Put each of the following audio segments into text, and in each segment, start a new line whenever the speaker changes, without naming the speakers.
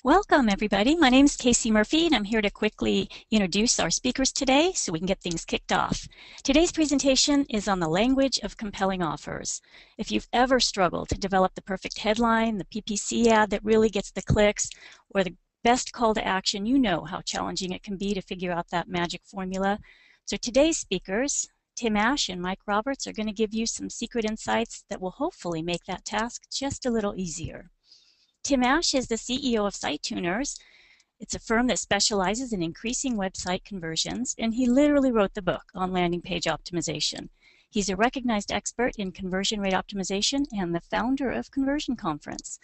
Welcome, everybody. My name is Casey Murphy, and I'm here to quickly introduce our speakers today so we can get things kicked off. Today's presentation is on the language of compelling offers. If you've ever struggled to develop the perfect headline, the PPC ad that really gets the clicks, or the best call to action, you know how challenging it can be to figure out that magic formula. So today's speakers, Tim Ash and Mike Roberts, are going to give you some secret insights that will hopefully make that task just a little easier. Tim Ash is the CEO of Site Tuners. It's a firm that specializes in increasing website conversions, and he literally wrote the book on landing page optimization. He's a recognized expert in conversion rate optimization and the founder of Conversion Conference.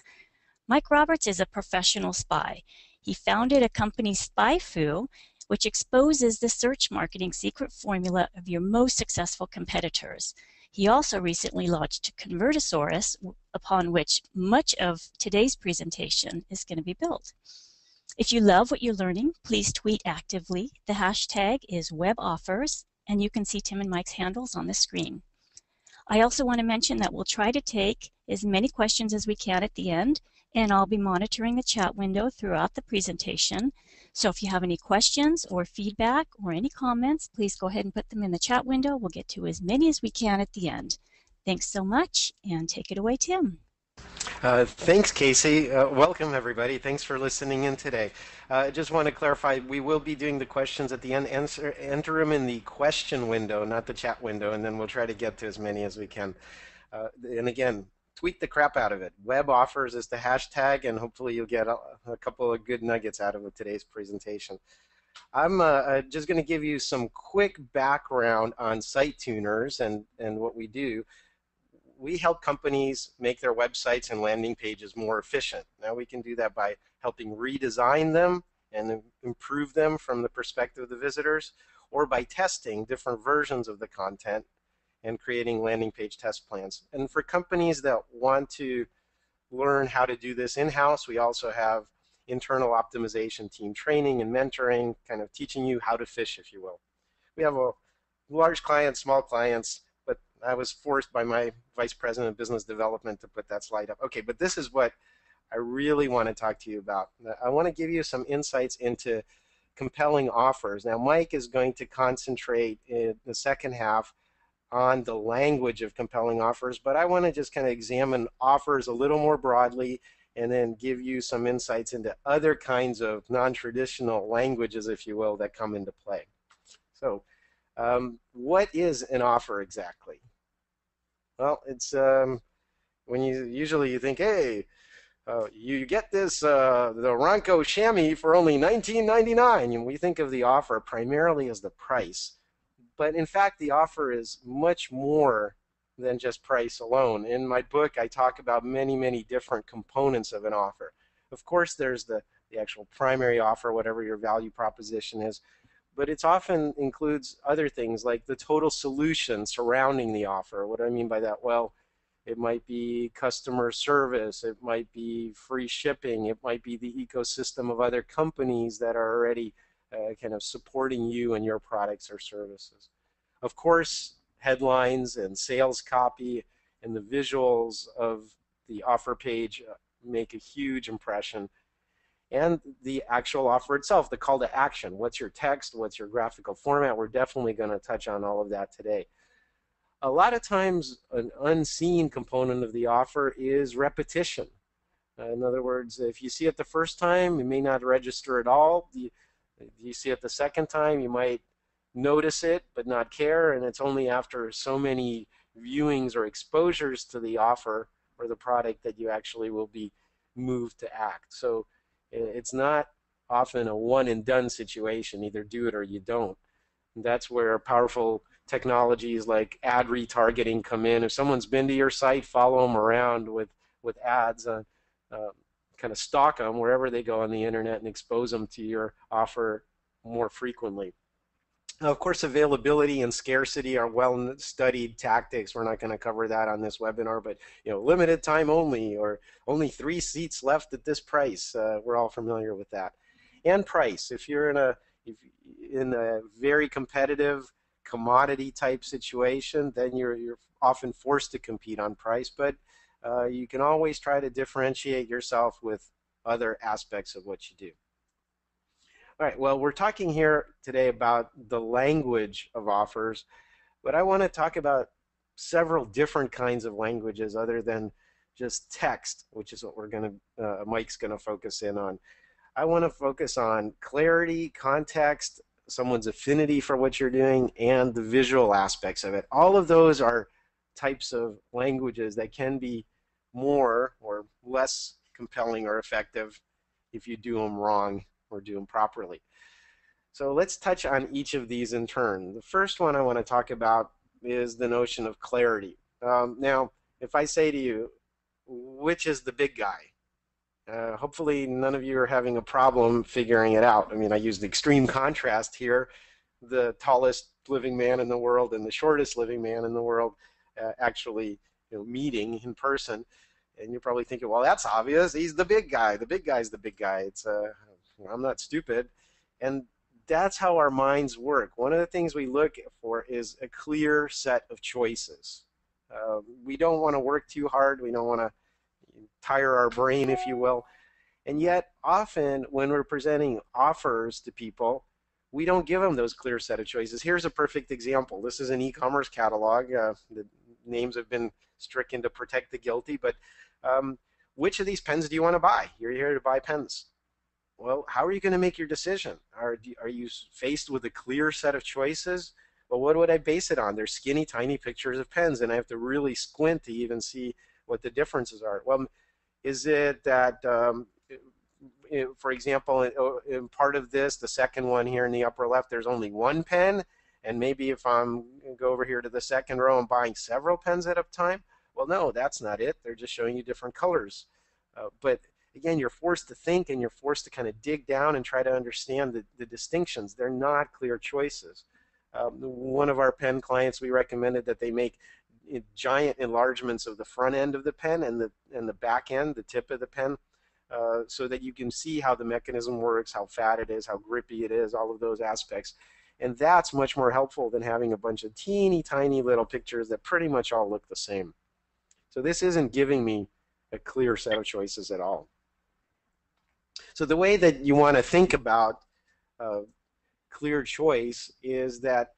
Mike Roberts is a professional spy. He founded a company, SpyFu, which exposes the search marketing secret formula of your most successful competitors. He also recently launched Convertosaurus, upon which much of today's presentation is going to be built. If you love what you're learning, please tweet actively. The hashtag is WebOffers, and you can see Tim and Mike's handles on the screen. I also want to mention that we'll try to take as many questions as we can at the end, and I'll be monitoring the chat window throughout the presentation. So if you have any questions or feedback or any comments, please go ahead and put them in the chat window. We'll get to as many as we can at the end. Thanks so much, and take it away, Tim.
Thanks, Casey. Welcome, everybody. Thanks for listening in today. I just want to clarify, we will be doing the questions at the end. Enter them in the question window, not the chat window, and then we'll try to get to as many as we can. And again, tweet the crap out of it. Web offers is the hashtag, and hopefully you'll get a couple of good nuggets out of today's presentation. I'm just going to give you some quick background on Site Tuners and what we do. We help companies make their websites and landing pages more efficient. Now we can do that by helping redesign them and improve them from the perspective of the visitors, or by testing different versions of the content and creating landing page test plans. And for companies that want to learn how to do this in-house, we also have internal optimization team training and mentoring, kind of teaching you how to fish, if you will. We have a large clients, small clients, but I was forced by my vice president of business development to put that slide up. Okay, but this is what I really want to talk to you about. I want to give you some insights into compelling offers. Now, Mike is going to concentrate in the second half on the language of compelling offers, but I want to just kind of examine offers a little more broadly and then give you some insights into other kinds of non-traditional languages, if you will, that come into play. So what is an offer exactly? Well, it's when you think, hey, you get this the Ronco chamois for only $19.99, and we think of the offer primarily as the price. But in fact, the offer is much more than just price alone. In my book, I talk about many, many different components of an offer. Of course, there's the actual primary offer, whatever your value proposition is, but it often includes other things like the total solution surrounding the offer. What do I mean by that? Well, it might be customer service, it might be free shipping, it might be the ecosystem of other companies that are already kind of supporting you and your products or services. Of course, headlines and sales copy and the visuals of the offer page make a huge impression. And the actual offer itself, the call to action. What's your text? What's your graphical format? We're definitely going to touch on all of that today. A lot of times, an unseen component of the offer is repetition. In other words, if you see it the first time, you may not register at all. You see it the second time, you might notice it but not care, and it's only after so many viewings or exposures to the offer or the product that you actually will be moved to act. So it's not often a one and done situation, either do it or you don't. And that's where powerful technologies like ad retargeting come in. If someone's been to your site, follow them around with ads, kind of stalk them wherever they go on the internet and expose them to your offer more frequently. Now, of course, availability and scarcity are well-studied tactics. We're not going to cover that on this webinar, but limited time only, or only 3 seats left at this price. We're all familiar with that. And price. If you're in a very competitive commodity type situation, then you're often forced to compete on price. But you can always try to differentiate yourself with other aspects of what you do. All right, well, we're talking here today about the language of offers, but I want to talk about several different kinds of languages other than just text, which is what we're going to, Mike's going to focus in on. I want to focus on clarity, context, someone's affinity for what you're doing, and the visual aspects of it. All of those are types of languages that can be more or less compelling or effective if you do them wrong or do them properly. So let's touch on each of these in turn. The first one I want to talk about is the notion of clarity. Now, if I say to you, which is the big guy? Hopefully none of you are having a problem figuring it out. I mean, I used extreme contrast here, the tallest living man in the world and the shortest living man in the world actually meeting in person. And you're probably thinking, well, that's obvious. He's the big guy. The big guy's the big guy. It's I'm not stupid. And that's how our minds work. One of the things we look for is a clear set of choices. We don't want to work too hard. We don't want to tire our brain, if you will. And yet, often when we're presenting offers to people, we don't give them those clear set of choices. Here's a perfect example. This is an e-commerce catalog. The names have been stricken to protect the guilty, but which of these pens do you want to buy? You're here to buy pens. Well, how are you going to make your decision? Are you faced with a clear set of choices? Well, what would I base it on? There's skinny, tiny pictures of pens, and I have to really squint to even see what the differences are. Well, is it that, for example, in part of this, the second one here in the upper left, there's only one pen, and maybe if I'm go over here to the second row, I'm buying several pens at a time? Well, no, that's not it. They're just showing you different colors. But again, you're forced to think, and you're forced to kind of dig down and try to understand the distinctions. They're not clear choices. One of our pen clients, we recommended that they make giant enlargements of the front end of the pen and the back end, the tip of the pen, so that you can see how the mechanism works, how fat it is, how grippy it is, all of those aspects. And that's much more helpful than having a bunch of teeny tiny little pictures that pretty much all look the same. So this isn't giving me a clear set of choices at all. So the way that you want to think about clear choice is that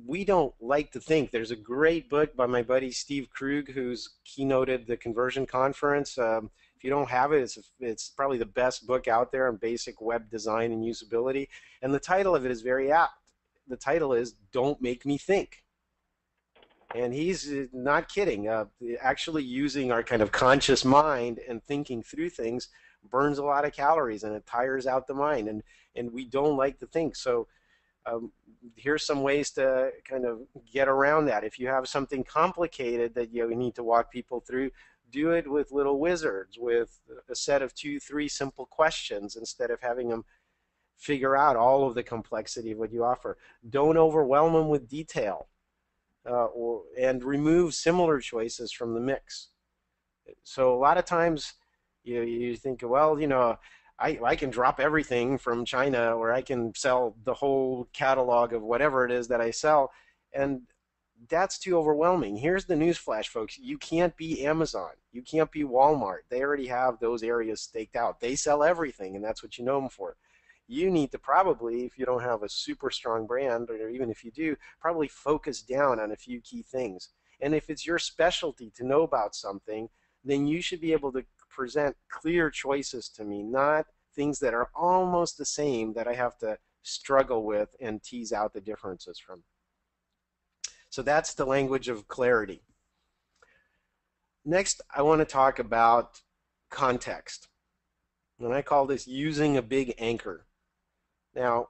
we don't like to think. There's a great book by my buddy Steve Krug, who's keynoted the conversion conference. If you don't have it, it's probably the best book out there on basic web design and usability. And the title of it is very apt. The title is Don't Make Me Think. And he's not kidding. Actually using our kind of conscious mind and thinking through things burns a lot of calories, and it tires out the mind. And we don't like to think. So here's some ways to kind of get around that. If you have something complicated that you need to walk people through, do it with little wizards, with a set of 2, 3 simple questions instead of having them figure out all of the complexity of what you offer. Don't overwhelm them with detail, and remove similar choices from the mix. So a lot of times you think, well, I can drop everything from China, or I can sell the whole catalog of whatever it is that I sell, and that's too overwhelming. Here's the newsflash, folks. You can't be Amazon. You can't be Walmart. They already have those areas staked out. They sell everything, and that's what you know them for. You need to probably, if you don't have a super strong brand, or even if you do, probably focus down on a few key things. And if it's your specialty to know about something, then you should be able to present clear choices to me, not things that are almost the same that I have to struggle with and tease out the differences from. So that's the language of clarity. Next, I want to talk about context. And I call this using a big anchor. Now,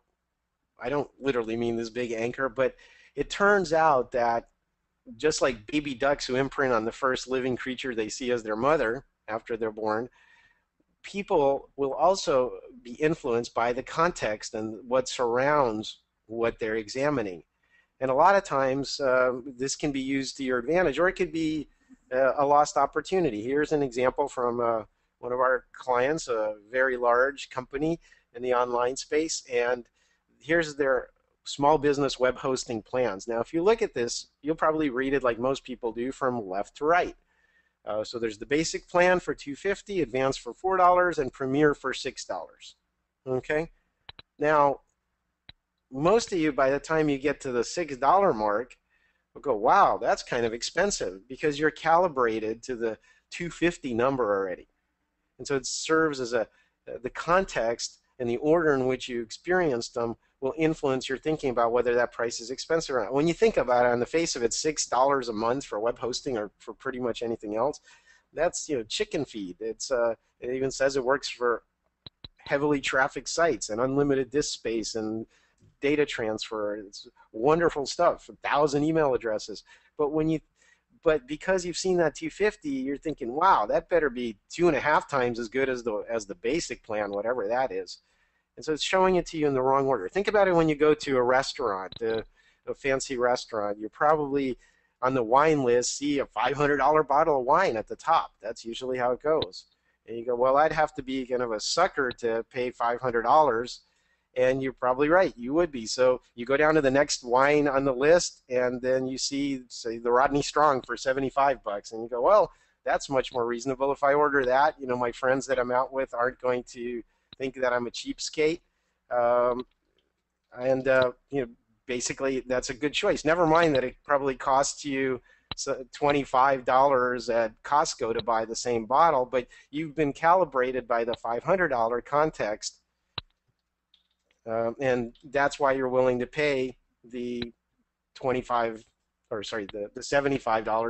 I don't literally mean this big anchor, but it turns out that just like baby ducks who imprint on the first living creature they see as their mother after they're born, people will also be influenced by the context and what surrounds what they're examining. And a lot of times this can be used to your advantage, or it could be a lost opportunity. Here's an example from one of our clients, a very large company in the online space, and here's their small business web hosting plans. Now, if you look at this, you'll probably read it like most people do from left to right. So there's the basic plan for $250, advanced for $4, and premier for $6. Okay. Now, most of you, by the time you get to the $6 mark, will go, wow, that's kind of expensive, because you're calibrated to the 250 number already. And so it serves as the context and the order in which you experienced them will influence your thinking about whether that price is expensive or not. When you think about it, on the face of it, $6 a month for web hosting or for pretty much anything else, that's, chicken feed. It even says it works for heavily trafficked sites and unlimited disk space and data transfer. It's wonderful stuff. 1,000 email addresses. But because you've seen that 250, you're thinking, wow, that better be 2.5 times as good as the basic plan, whatever that is. And so it's showing it to you in the wrong order. Think about it when you go to a restaurant, a fancy restaurant. You're probably on the wine list, see a $500 bottle of wine at the top. That's usually how it goes. And you go, well, I'd have to be kind of a sucker to pay $500. And you're probably right, you would be. So you go down to the next wine on the list, and then you see, say, the Rodney Strong for $75, and you go, well, that's much more reasonable. If I order that, my friends that I'm out with aren't going to think that I'm a cheapskate. And basically, that's a good choice. Never mind that it probably costs you $25 at Costco to buy the same bottle, but you've been calibrated by the $500 context. And that's why you're willing to pay the $75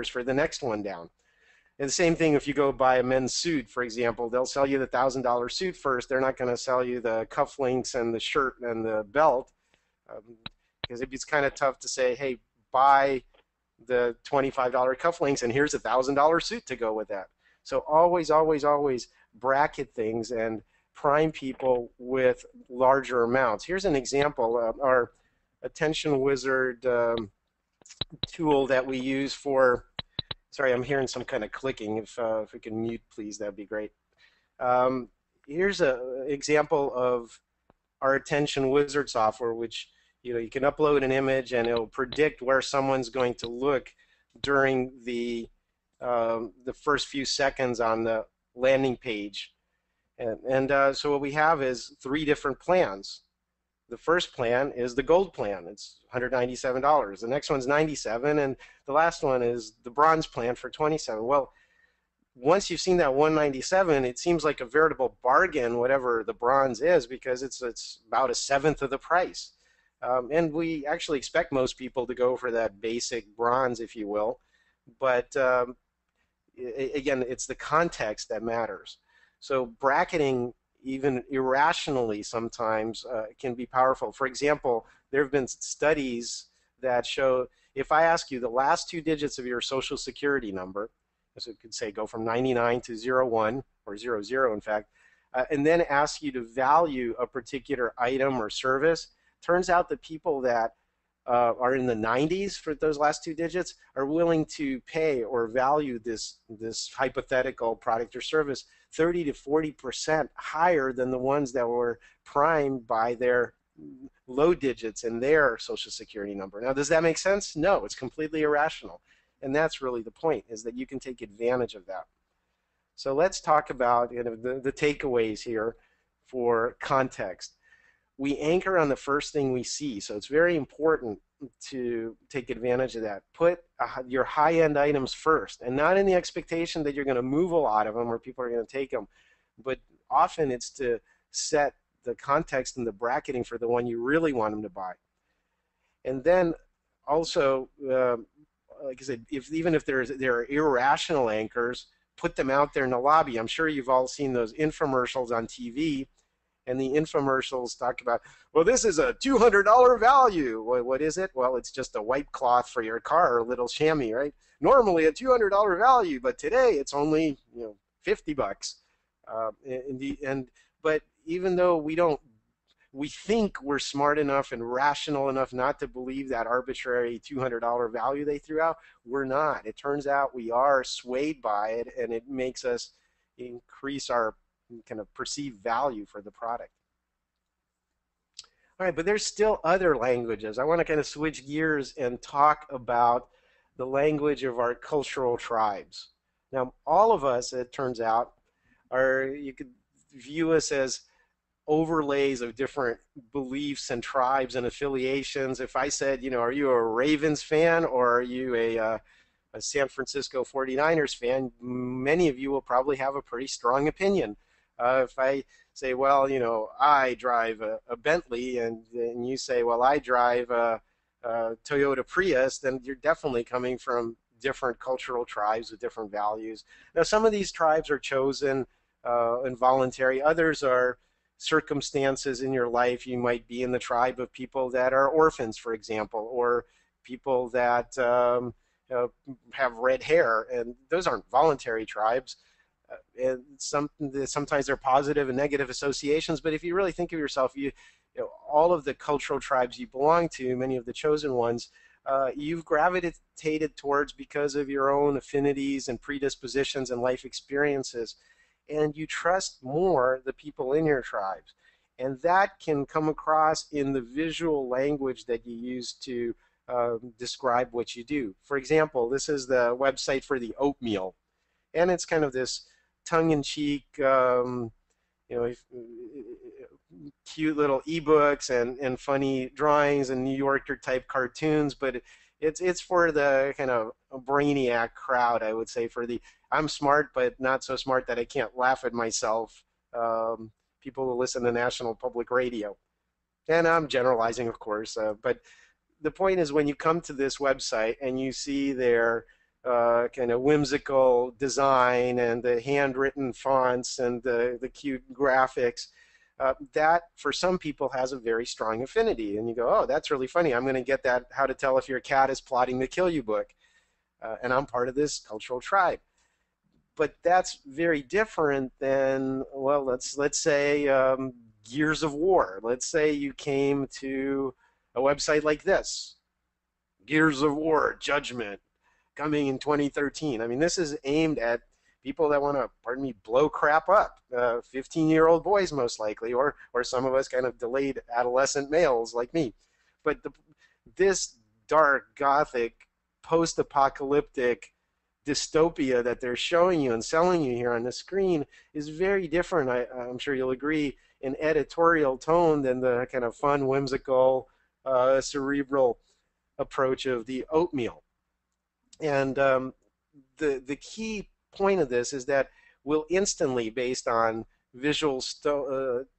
for the next one down. And the same thing if you go buy a men's suit, for example, they'll sell you the $1,000 suit first. They're not going to sell you the cufflinks and the shirt and the belt, because it's kind of tough to say, hey, buy the $25 cufflinks and here's a $1,000 suit to go with that. So always, always, always bracket things and prime people with larger amounts. Here's an example of our Attention Wizard tool that we use for, sorry, I'm hearing some kind of clicking. If we can mute, please, that'd be great. Here's an example of our Attention Wizard software, which you can upload an image and it'll predict where someone's going to look during the first few seconds on the landing page. So what we have is 3 different plans. The first plan is the gold plan. It's $197. The next one's $97, and the last one is the bronze plan for $27. Well, once you've seen that $197, it seems like a veritable bargain, whatever the bronze is, because it's about 1/7 of the price. And we actually expect most people to go for that basic bronze, if you will. But again, it's the context that matters. So bracketing, even irrationally sometimes, can be powerful. For example, there have been studies that show if I ask you the last 2 digits of your social security number, so it could say go from 99 to 01, or 00 in fact, and then ask you to value a particular item or service, turns out that people that are in the 90s for those last 2 digits are willing to pay or value this hypothetical product or service 30 to 40% higher than the ones that were primed by their low digits in their social security number. Now, does that make sense? No, it's completely irrational. And that's really the point, is that you can take advantage of that. So let's talk about the takeaways here for context. We anchor on the first thing we see, so it's very important to take advantage of that. Put your high-end items first, and not in the expectation that you're going to move a lot of them or people are going to take them, but often it's to set the context and the bracketing for the one you really want them to buy. And then also, like I said, even if there are irrational anchors, put them out there in the lobby. I'm sure you've all seen those infomercials on TV. And the infomercials talk about, well, this is a $200 value. What is it? Well, it's just a wipe cloth for your car, or a little chamois, right? Normally a $200 value, but today it's only $50. But even though we think we're smart enough and rational enough not to believe that arbitrary $200 value they threw out, we're not. It turns out we are swayed by it, and it makes us increase our kind of perceived value for the product. All right, but there's still other languages. I want to kind of switch gears and talk about the language of our cultural tribes. Now, all of us, it turns out, you could view us as overlays of different beliefs and tribes and affiliations. If I said, are you a Ravens fan or are you a San Francisco 49ers fan, many of you will probably have a pretty strong opinion. If I say, well, I drive a Bentley, and you say, well, I drive a Toyota Prius, then you're definitely coming from different cultural tribes with different values. Now, some of these tribes are chosen and voluntary. Others are circumstances in your life. You might be in the tribe of people that are orphans, for example, or people that have red hair, and those aren't voluntary tribes. And sometimes they're positive and negative associations. But if you really think of yourself, all of the cultural tribes you belong to, many of the chosen ones, you've gravitated towards because of your own affinities and predispositions and life experiences, and you trust more the people in your tribes. And that can come across in the visual language that you use to describe what you do. For example, this is the website for the oatmeal, and it's kind of this tongue-in-cheek, cute little ebooks and funny drawings and New Yorker type cartoons, but it's for the kind of brainiac crowd, I would say, for the I'm smart but not so smart that I can't laugh at myself. People who listen to National Public Radio. And I'm generalizing, of course, but the point is when you come to this website and you see their kind of whimsical design and the handwritten fonts and the cute graphics, that for some people has a very strong affinity. And you go, oh, that's really funny. I'm going to get that How to Tell If Your Cat is Plotting to Kill You book. And I'm part of this cultural tribe. But that's very different than, well, let's say Gears of War. Let's say you came to a website like this, Gears of War Judgment, coming in 2013. I mean, this is aimed at people that want to, pardon me, blow crap up. 15-year-old boys, most likely, or some of us kind of delayed adolescent males like me. But this dark, gothic, post-apocalyptic dystopia that they're showing you and selling you here on the screen is very different, I'm sure you'll agree, in editorial tone than the kind of fun, whimsical, cerebral approach of the oatmeal. And the key point of this is that we'll instantly, based on visual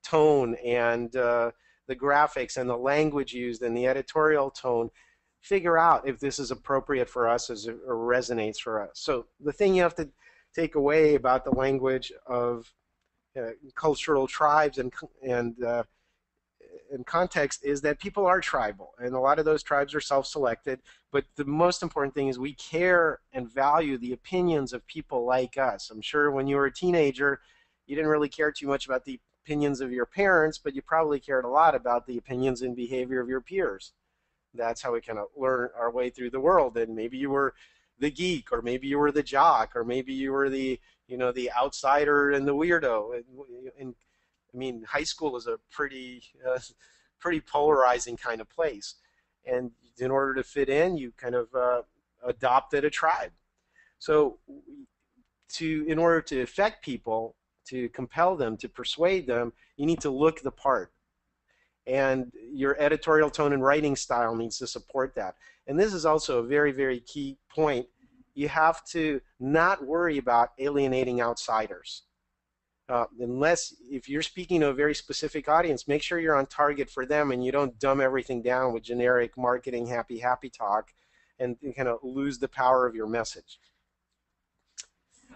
tone and the graphics and the language used and the editorial tone, figure out if this is appropriate for us or resonates for us. So the thing you have to take away about the language of cultural tribes and context is that people are tribal, and a lot of those tribes are self-selected, but the most important thing is we care and value the opinions of people like us. I'm sure when you were a teenager, you didn't really care too much about the opinions of your parents, but you probably cared a lot about the opinions and behavior of your peers. That's how we kind of learn our way through the world. And maybe you were the geek, or maybe you were the jock, or maybe you were the outsider and the weirdo. And I mean, high school is a pretty polarizing kind of place. And in order to fit in, you kind of adopted a tribe. So in order to affect people, to compel them, to persuade them, you need to look the part. And your editorial tone and writing style needs to support that. And this is also a very, very key point. You have to not worry about alienating outsiders. If you're speaking to a very specific audience, make sure you're on target for them and you don't dumb everything down with generic marketing happy talk and kind of lose the power of your message.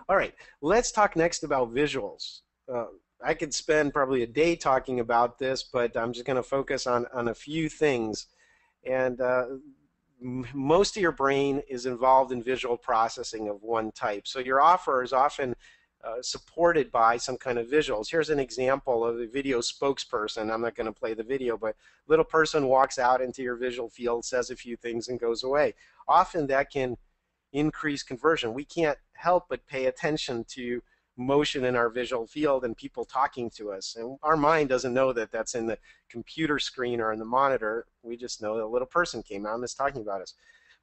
All right, let's talk next about visuals. I could spend probably a day talking about this, but I'm just going to focus on a few things. And most of your brain is involved in visual processing of one type. So your offer is often supported by some kind of visuals. Here's an example of a video spokesperson. I'm not going to play the video, but little person walks out into your visual field, says a few things, and goes away. Often that can increase conversion. We can't help but pay attention to motion in our visual field and people talking to us. And our mind doesn't know that that's in the computer screen or in the monitor. We just know that a little person came out and is talking about us.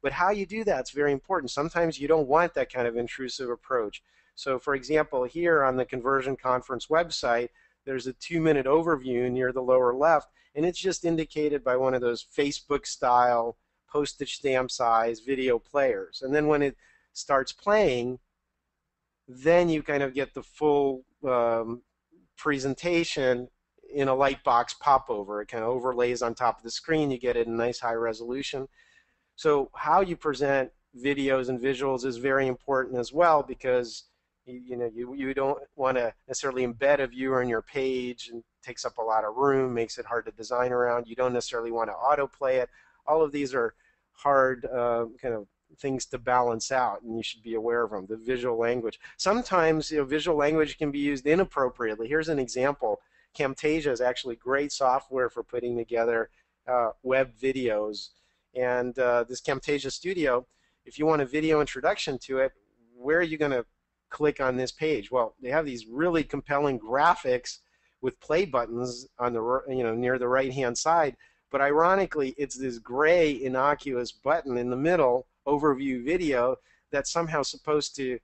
But how you do that's very important. Sometimes you don't want that kind of intrusive approach. So for example, here on the Conversion Conference website, there's a 2-minute overview near the lower left, and it's just indicated by one of those Facebook style postage stamp size video players. And then when it starts playing, then you kind of get the full presentation in a light box popover. It kind of overlays on top of the screen. You get it in nice high resolution. So how you present videos and visuals is very important as well, because you don't want to necessarily embed a viewer in your page, and takes up a lot of room, makes it hard to design around. You don't necessarily want to autoplay it. All of these are hard kind of things to balance out, and you should be aware of them. The visual language. Sometimes visual language can be used inappropriately. Here's an example. Camtasia is actually great software for putting together web videos. And this Camtasia Studio, if you want a video introduction to it, where are you going to click on this page? Well, they have these really compelling graphics with play buttons on the near the right-hand side. But ironically, it's this gray innocuous button in the middle, overview video, that's somehow supposed to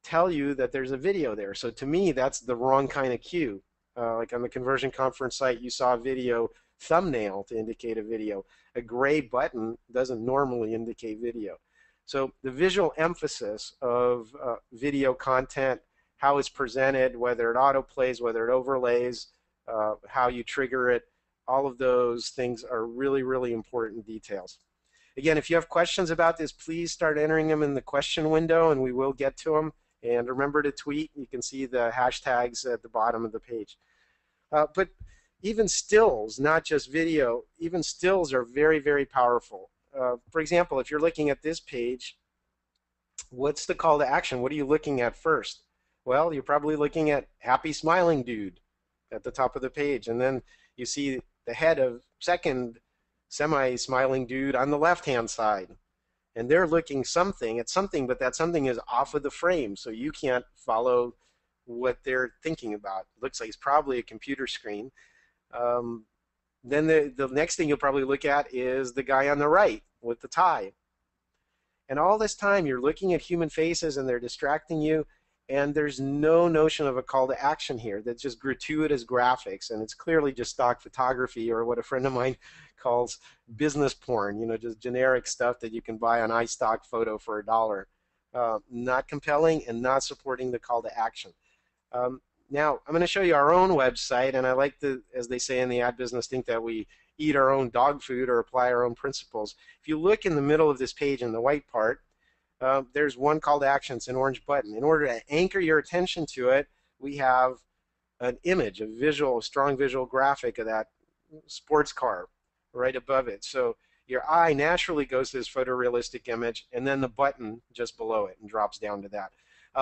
tell you that there's a video there. So to me, that's the wrong kind of cue. Like on the Conversion Conference site, you saw a video thumbnail to indicate a video. A gray button doesn't normally indicate video. So the visual emphasis of video content, how it's presented, whether it autoplays, whether it overlays, how you trigger it, all of those things are really, really important details. Again, if you have questions about this, please start entering them in the question window, and we will get to them. And remember to tweet. You can see the hashtags at the bottom of the page. But even stills, not just video, even stills are very, very powerful. For example, if you're looking at this page, what's the call to action? What are you looking at first? Well, you're probably looking at happy smiling dude at the top of the page. And then you see the head of second semi-smiling dude on the left-hand side. And they're looking at something, but that something is off of the frame, so you can't follow what they're thinking about. It looks like it's probably a computer screen. Then the next thing you'll probably look at is the guy on the right with the tie. And all this time you're looking at human faces and they're distracting you, and there's no notion of a call to action here. That's just gratuitous graphics, and it's clearly just stock photography, or what a friend of mine calls business porn, just generic stuff that you can buy on iStock Photo for $1. Not compelling and not supporting the call to action. Now, I'm going to show you our own website, and I like to, as they say in the ad business, think that we eat our own dog food or apply our own principles. If you look in the middle of this page in the white part, there's one call to action. It's an orange button. In order to anchor your attention to it, we have an image, a strong visual graphic of that sports car right above it. So your eye naturally goes to this photorealistic image, and then the button just below it and drops down to that.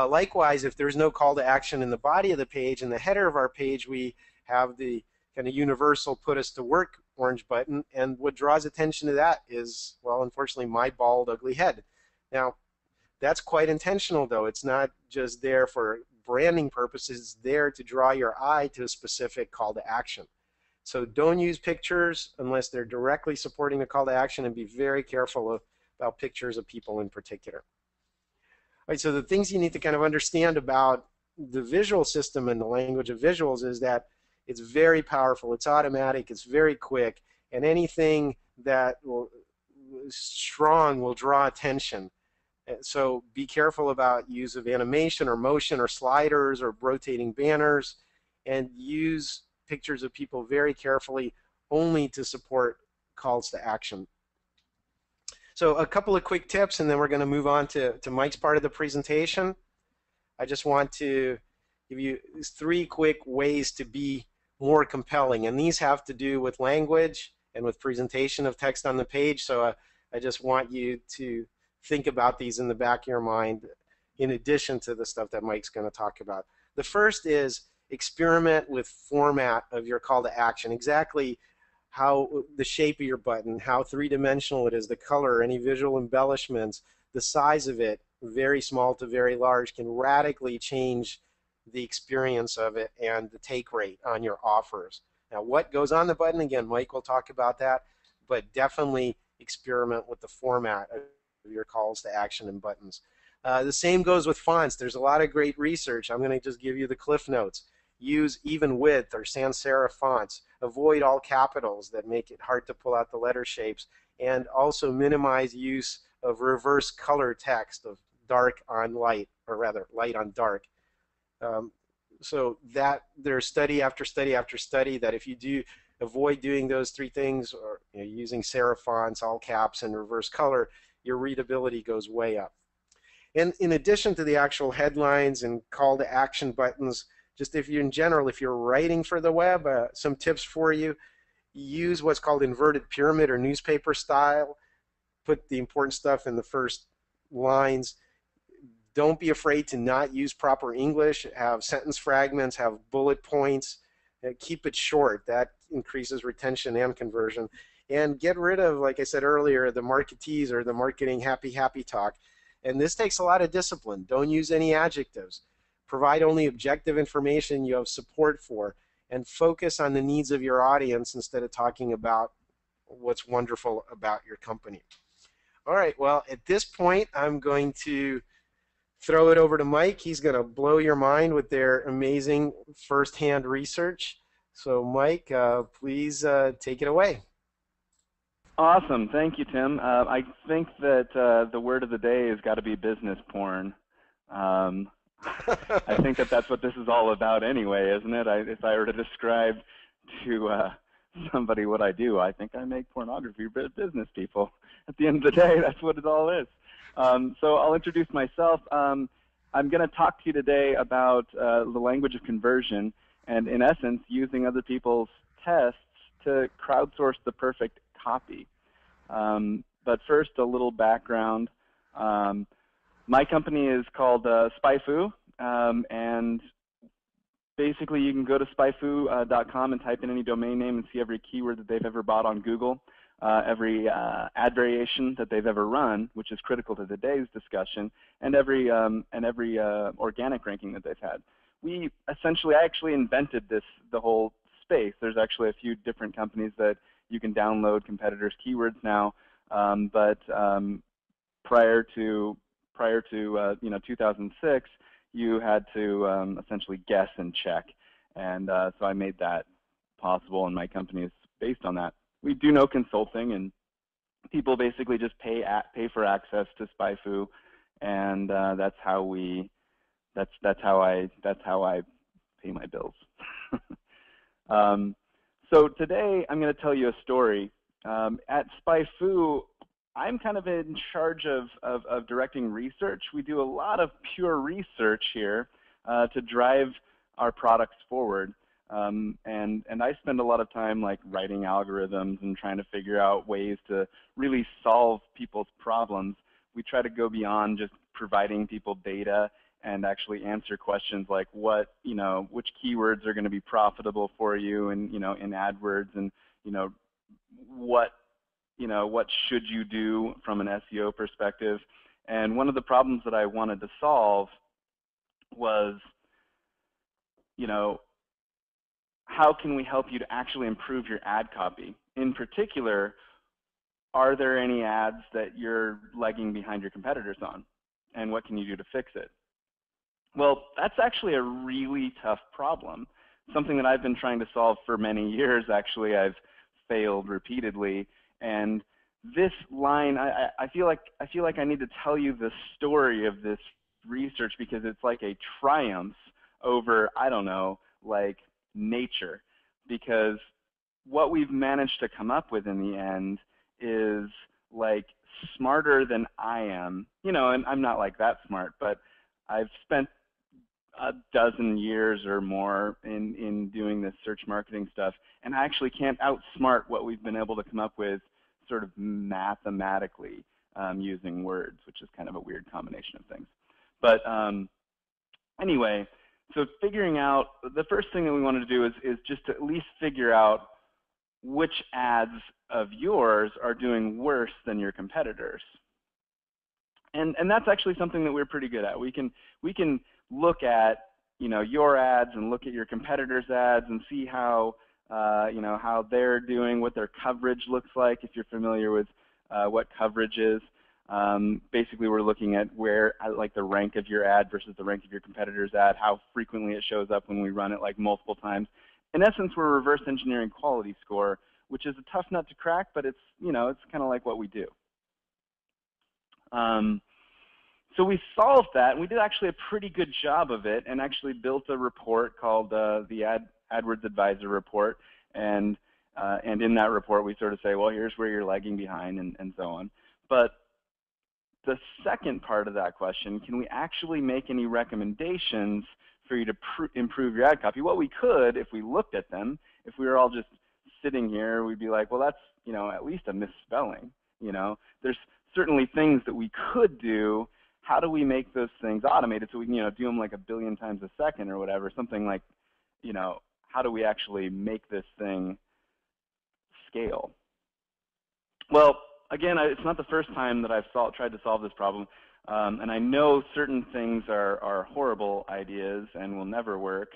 Likewise, if there's no call to action in the body of the page, in the header of our page, we have the kind of universal put us to work orange button, and what draws attention to that is, well, unfortunately, my bald, ugly head. Now, that's quite intentional, though. It's not just there for branding purposes. It's there to draw your eye to a specific call to action. So don't use pictures unless they're directly supporting the call to action, and be very careful about pictures of people in particular. All right, so the things you need to kind of understand about the visual system and the language of visuals is that it's very powerful, it's automatic, it's very quick, and anything that is strong will draw attention. So be careful about use of animation or motion or sliders or rotating banners, and use pictures of people very carefully, only to support calls to action. So a couple of quick tips, and then we're going to move on to Mike's part of the presentation. I just want to give you 3 quick ways to be more compelling, and these have to do with language and with presentation of text on the page. So I just want you to think about these in the back of your mind, in addition to the stuff that Mike's going to talk about. The first is experiment with format of your call to action. Exactly how the shape of your button, how three-dimensional it is, the color, any visual embellishments, the size of it, very small to very large, can radically change the experience of it and the take rate on your offers. Now, what goes on the button? Again, Mike will talk about that, but definitely experiment with the format of your calls to action and buttons. The same goes with fonts. There's a lot of great research. I'm going to just give you the cliff notes. Use even width or sans serif fonts. Avoid all capitals that make it hard to pull out the letter shapes. And also minimize use of reverse color text, of dark on light, or rather light on dark. So that there's study after study after study that if you do avoid doing those three things, or using serif fonts, all caps, and reverse color, your readability goes way up. And in addition to the actual headlines and call to action buttons, just if you in general, if you're writing for the web, some tips for you: use what's called inverted pyramid or newspaper style. Put the important stuff in the first lines. Don't be afraid to not use proper English. Have sentence fragments, have bullet points. Keep it short. That increases retention and conversion. And get rid of, like I said earlier, the marketees or the marketing happy talk. And this takes a lot of discipline. Don't use any adjectives. Provide only objective information you have support for, and focus on the needs of your audience instead of talking about what's wonderful about your company. All right, well, at this point, I'm going to throw it over to Mike. He's going to blow your mind with their amazing firsthand research. So, Mike, please take it away.
Awesome. Thank you, Tim. I think that the word of the day has got to be business porn. I think that that's what this is all about anyway, isn't it? If I were to describe to somebody what I do, I think I make pornography for business people. At the end of the day, that's what it all is. So I'll introduce myself. I'm going to talk to you today about the language of conversion and, in essence, using other people's tests to crowdsource the perfect copy. But first, a little background. My company is called SpyFu, and basically you can go to spyfu.com and type in any domain name and see every keyword that they've ever bought on Google, every ad variation that they've ever run, which is critical to today's discussion, and every organic ranking that they've had. I actually invented the whole space. There's actually a few different companies that you can download competitors' keywords now, but prior to 2006, you had to essentially guess and check, and so I made that possible, and my company is based on that. We do no consulting, and people basically just pay for access to SpyFu, and that's how I pay my bills. So today I'm going to tell you a story. At SpyFu, I'm kind of in charge of directing research. We do a lot of pure research here to drive our products forward. And I spend a lot of time like writing algorithms and trying to figure out ways to really solve people's problems. We try to go beyond just providing people data and actually answer questions like which keywords are going to be profitable for you, and in AdWords, and what should you do from an SEO perspective. And one of the problems that I wanted to solve was, how can we help you to actually improve your ad copy? In particular, are there any ads that you're lagging behind your competitors on? And what can you do to fix it? Well, that's actually a really tough problem, something that I've been trying to solve for many years. Actually, I've failed repeatedly. And this line, I feel like I need to tell you the story of this research, because it's like a triumph over, I don't know, like nature. Because what we've managed to come up with in the end is like smarter than I am. And I'm not like that smart, but I've spent a dozen years or more in doing this search marketing stuff, and I actually can't outsmart what we've been able to come up with sort of mathematically using words, which is kind of a weird combination of things. But anyway, so figuring out, the first thing that we wanted to do is just to at least figure out which ads of yours are doing worse than your competitors. And that's actually something that we're pretty good at. We can look at your ads and look at your competitors' ads and see how how they're doing, what their coverage looks like. If you're familiar with what coverage is. Basically, we're looking at where, like the rank of your ad versus the rank of your competitor's ad, how frequently it shows up when we run it like multiple times. In essence, we're reverse engineering quality score, which is a tough nut to crack, but it's, you know, it's kind of like what we do. So we solved that, and we did actually a pretty good job of it, and actually built a report called the AdWords Advisor Report, and in that report we sort of say, well, here's where you're lagging behind, and so on. But the second part of that question, can we actually make any recommendations for you to improve your ad copy? Well, we could if we looked at them. If we were all just sitting here, we'd be like, well, that's, you know, at least a misspelling. You know, there's certainly things that we could do. How do we make those things automated so we can, you know, do them like a billion times a second or whatever? Something like, you know, how do we actually make this thing scale? Well, again, it's not the first time that I've tried to solve this problem, and I know certain things are horrible ideas and will never work.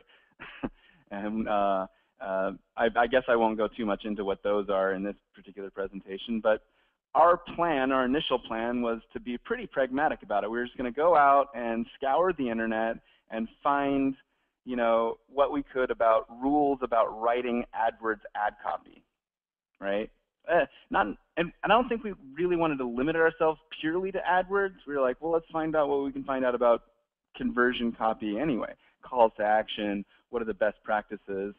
And I guess I won't go too much into what those are in this particular presentation, but our plan, our initial plan, was to be pretty pragmatic about it. We were just going to go out and scour the internet and find, you know, what we could about rules about writing AdWords ad copy, right? And I don't think we really wanted to limit ourselves purely to AdWords. We were like, well, let's find out what we can find out about conversion copy anyway, calls to action, what are the best practices.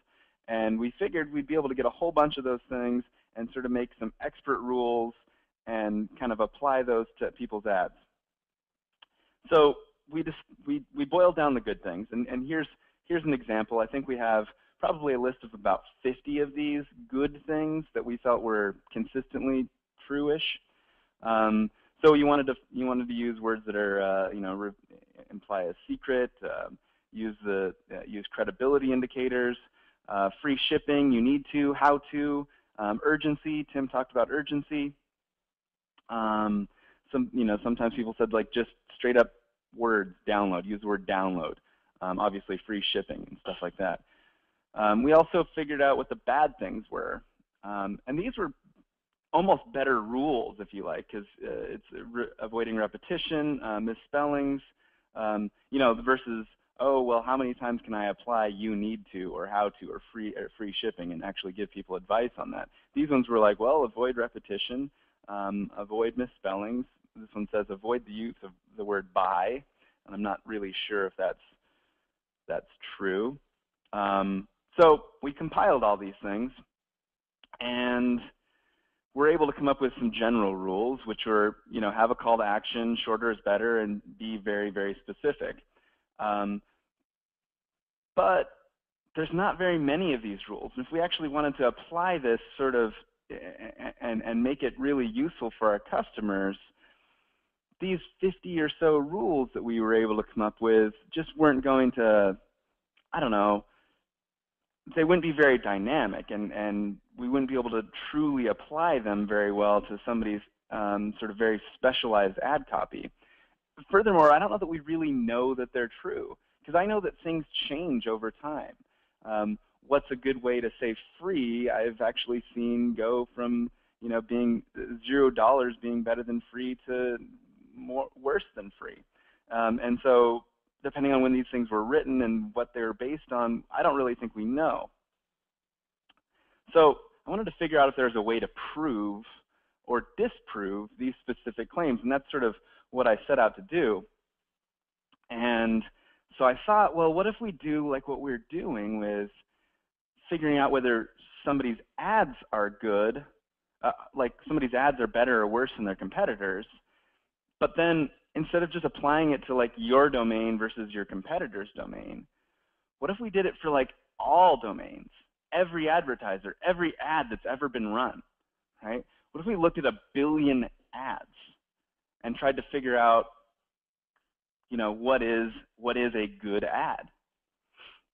And we figured we'd be able to get a whole bunch of those things and sort of make some expert rules and kind of apply those to people's ads. So we boiled down the good things, and here's an example. I think we have probably a list of about 50 of these good things that we felt were consistently true-ish. So you wanted to use words that are you know, imply a secret, use credibility indicators, free shipping, you need to, how to, urgency. Tim talked about urgency. Sometimes people said like just straight up words, download, use the word download. Obviously free shipping and stuff like that. We also figured out what the bad things were. And these were almost better rules, if you like, because it's avoiding repetition, misspellings, you know, versus, oh, well, how many times can I apply you need to or how to or free shipping and actually give people advice on that. These ones were like, well, avoid repetition, avoid misspellings. This one says avoid the use of the word buy, and I'm not really sure if that's true. So we compiled all these things, and we're able to come up with some general rules, which were, you know, have a call to action, shorter is better, and be very, very specific. But there's not very many of these rules. And if we actually wanted to apply this sort of and make it really useful for our customers, these 50 or so rules that we were able to come up with just weren't going to, I don't know, they wouldn't be very dynamic, and we wouldn't be able to truly apply them very well to somebody's sort of very specialized ad copy. Furthermore, I don't know that we really know that they're true, because I know that things change over time. What's a good way to say free? I've actually seen go from, you know, being $0 being better than free to worse than free. And so depending on when these things were written and what they were based on, I don't really think we know. So I wanted to figure out if there's a way to prove or disprove these specific claims, and that's sort of what I set out to do. And so I thought, well, what if we do like what we're doing with figuring out whether somebody's ads are good, like somebody's ads are better or worse than their competitors, but then instead of just applying it to like your domain versus your competitor's domain, what if we did it for like all domains, every advertiser, every ad that's ever been run, right? What if we looked at 1 billion ads and tried to figure out, you know, what is a good ad?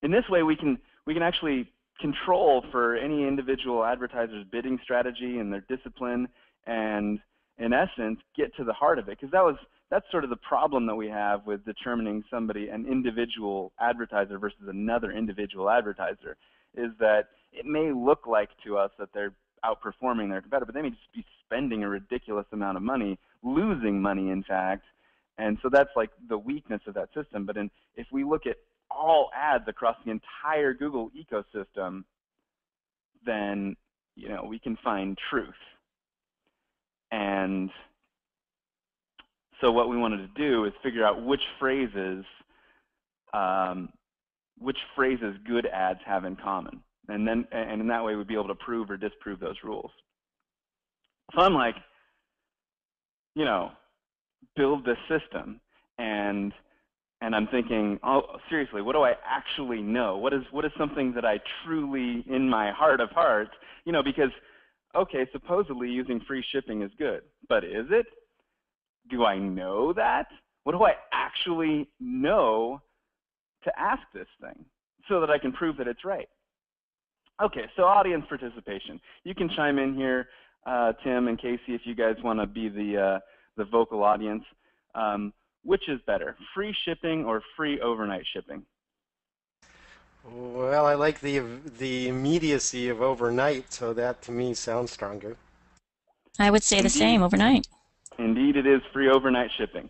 In this way, we can actually control for any individual advertiser's bidding strategy and their discipline, and in essence, get to the heart of it, because that's sort of the problem that we have with determining an individual advertiser versus another individual advertiser, is that it may look like to us that they're outperforming their competitor, but they may just be spending a ridiculous amount of money, losing money, in fact. And so that's like the weakness of that system. But if we look at all ads across the entire Google ecosystem, then we can find truth. And so what we wanted to do is figure out which phrases good ads have in common, and in that way we'd be able to prove or disprove those rules. So I'm like, build this system, and I'm thinking, oh, seriously, what do I actually know? What is something that I truly, in my heart of hearts, because, okay, supposedly using free shipping is good, but is it? Do I know that? What do I actually know to ask this thing so that I can prove that it's right? Okay, so audience participation. You can chime in here, Tim and Casey, if you guys want to be the vocal audience. Which is better, free shipping or free overnight shipping?
Well, I like the immediacy of overnight, so that to me sounds stronger.
I would say the same, overnight.
Indeed, it is free overnight shipping.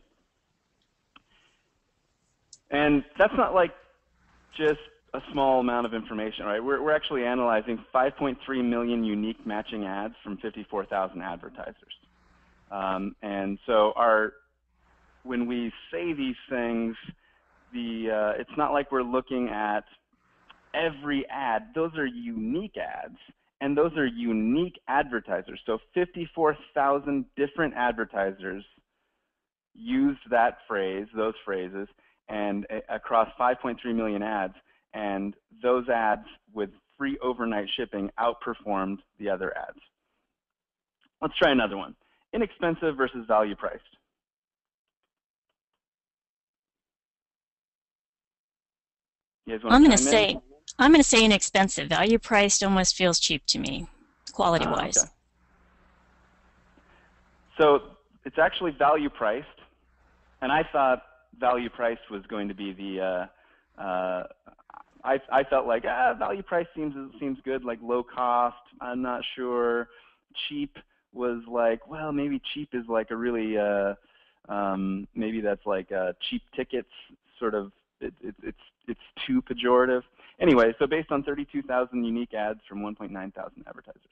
And that's not like just a small amount of information, right? We're actually analyzing 5.3 million unique matching ads from 54,000 advertisers. And so when we say these things, it's not like we're looking at every ad. Those are unique ads, and those are unique advertisers. So 54,000 different advertisers used that phrase, those phrases, and across 5.3 million ads, and those ads with free overnight shipping outperformed the other ads. Let's try another one. Inexpensive versus value priced. You guys want
I'm
to
going to
chime in?
I'm going to say inexpensive. Value priced almost feels cheap to me, quality wise.
Okay. So it's actually value priced, and I thought value priced was going to be the. I felt like value price seems good, like low cost. I'm not sure. Cheap was like, well, maybe cheap is like a really maybe that's like cheap tickets sort of. It's too pejorative. Anyway, so based on 32,000 unique ads from 1.9 thousand advertisers.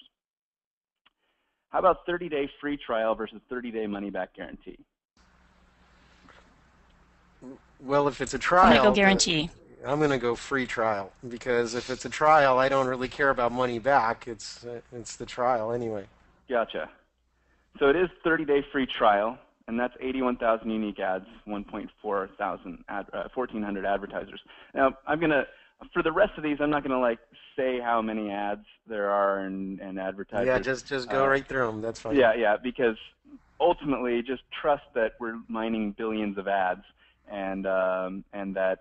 How about 30-day free trial versus 30-day money-back guarantee?
Well, if it's a trial,
I'm going to go guarantee.
I'm going to go free trial, because if it's a trial, I don't really care about money back. It's the trial anyway.
Gotcha. So it is 30-day free trial, and that's 81,000 unique ads, 1.4 thousand, 1,400 advertisers. Now, for the rest of these, I'm not going to like say how many ads there are and advertisers.
Yeah, just go right through them. That's fine.
Yeah, because ultimately, just trust that we're mining billions of ads, and that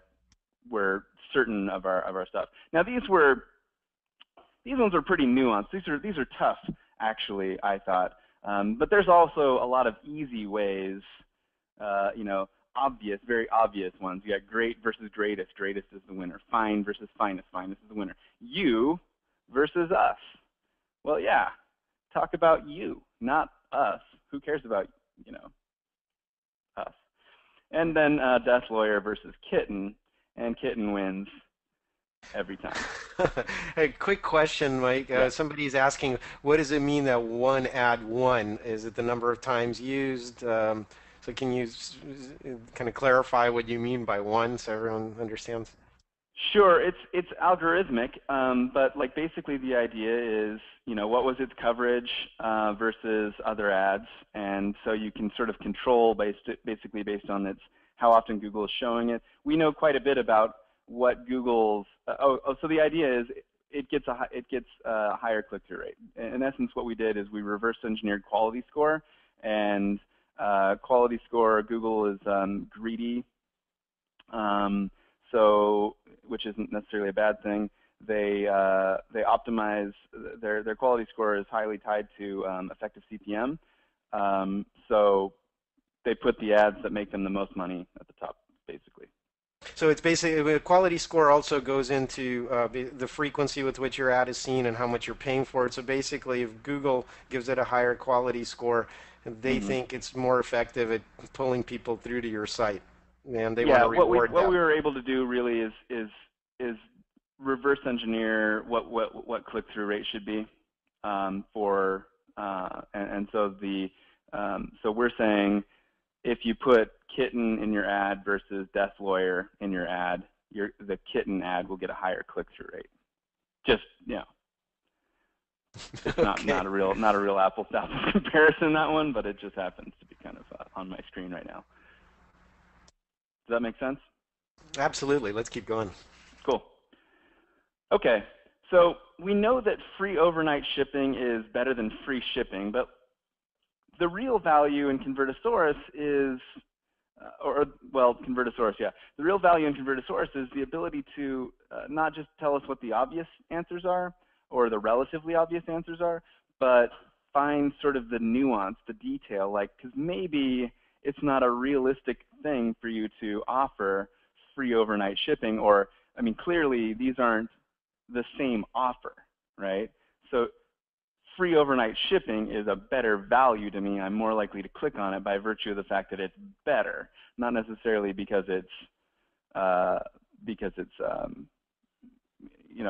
we're certain of our stuff. Now, these ones are pretty nuanced. These are tough, actually, I thought. But there's also a lot of easy ways, obvious, very obvious ones. You got great versus greatest. Greatest is the winner. Fine versus finest. Finest is the winner. You versus us. Well, yeah, talk about you, not us. Who cares about, us? And then death lawyer versus kitten, and kitten wins every time.
Hey, quick question, Mike.
Yeah.
Somebody's asking, what does it mean that one ad won? Is it the number of times used? So can you kind of clarify what you mean by one so everyone understands?
Sure, it's algorithmic, but like basically the idea is, what was its coverage versus other ads, and so you can sort of control basically based on how often Google is showing it. We know quite a bit about what Google's. So the idea is it gets a higher click-through rate. In essence, what we did is we reverse engineered quality score, and quality score, Google is greedy. So, which isn't necessarily a bad thing. They optimize their quality score is highly tied to effective CPM. So they put the ads that make them the most money at the top, basically.
So it's basically a quality score also goes into the frequency with which your ad is seen and how much you're paying for it. So basically, if Google gives it a higher quality score, they
Hmm.
think it's more effective at pulling people through to your site, and they want
Yeah,
to reward
what we
that.
were able to do really is reverse engineer what click through rate should be for and so the so we're saying if you put kitten in your ad versus death lawyer in your ad, the kitten ad will get a higher click through rate. Just it's
Okay.
not a real apples to apples comparison, that one, but it just happens to be kind of on my screen right now. Does that make sense?
Absolutely. Let's keep going.
Cool. Okay, so we know that free overnight shipping is better than free shipping, but the real value in Convertosaurus is, Convertosaurus, yeah. The real value in Convertosaurus is the ability to not just tell us what the obvious answers are, or the relatively obvious answers are, but find sort of the nuance, the detail, like, because maybe it's not a realistic thing for you to offer free overnight shipping, or, I mean, clearly these aren't the same offer, right? So free overnight shipping is a better value to me. I'm more likely to click on it by virtue of the fact that it's better, not necessarily because it's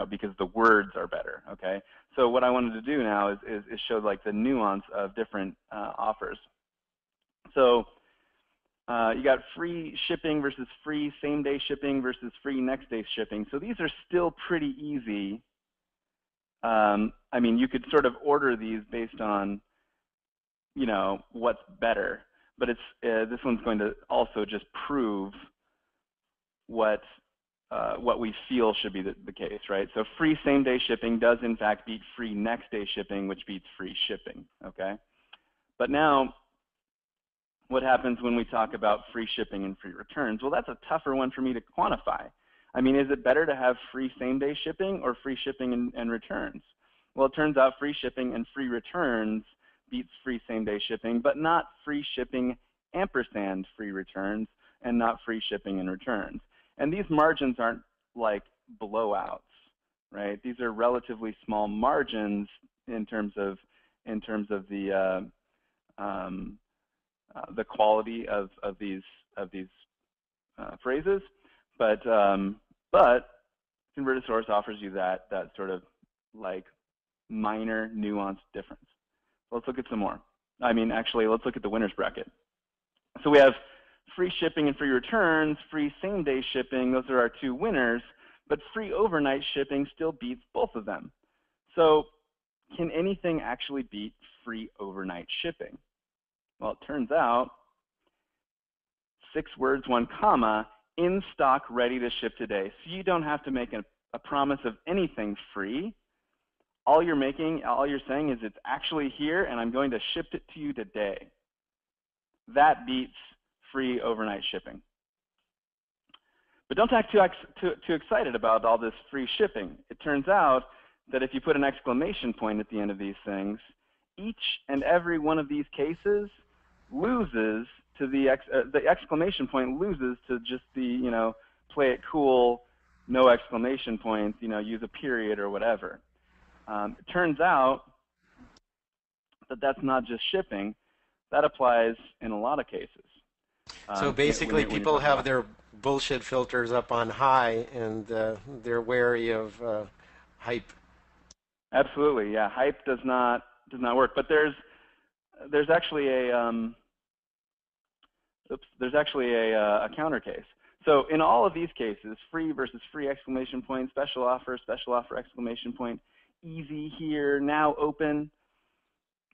because the words are better. Okay, so what I wanted to do now is show like the nuance of different offers. So you got free shipping versus free same-day shipping versus free next-day shipping. So these are still pretty easy. I mean, you could sort of order these based on, what's better, but it's this one's going to also just prove what we feel should be the case, right? So free same-day shipping does in fact beat free next-day shipping, which beats free shipping, okay? But now, what happens when we talk about free shipping and free returns? Well, that's a tougher one for me to quantify. I mean, is it better to have free same-day shipping or free shipping and returns? Well, it turns out free shipping and free returns beats free same-day shipping, but not free shipping ampersand free returns and not free shipping and returns. And these margins aren't like blowouts, right? These are relatively small margins in terms of the quality of these phrases, but Convertosaurus offers you that sort of like minor nuanced difference. So let's look at some more. I mean, actually, let's look at the winners bracket. So we have free shipping and free returns, free same-day shipping. Those are our two winners, but free overnight shipping still beats both of them. So can anything actually beat free overnight shipping? Well, it turns out 6 words, 1 comma, in stock, ready to ship today. So you don't have to make a promise of anything free. All you're saying is it's actually here and I'm going to ship it to you today. That beats free overnight shipping. But don't act too excited about all this free shipping. It turns out that if you put an exclamation point at the end of these things, each and every one of these cases loses to the exclamation point loses to just the play it cool, no exclamation points, use a period or whatever. It turns out that that's not just shipping. That applies in a lot of cases.
So basically,
when
people have
about
their bullshit filters up on high, and they're wary of hype.
Absolutely, yeah. Hype does not work, but there's actually a counter case. So in all of these cases, free versus free exclamation point, special offer exclamation point, easy here, now open,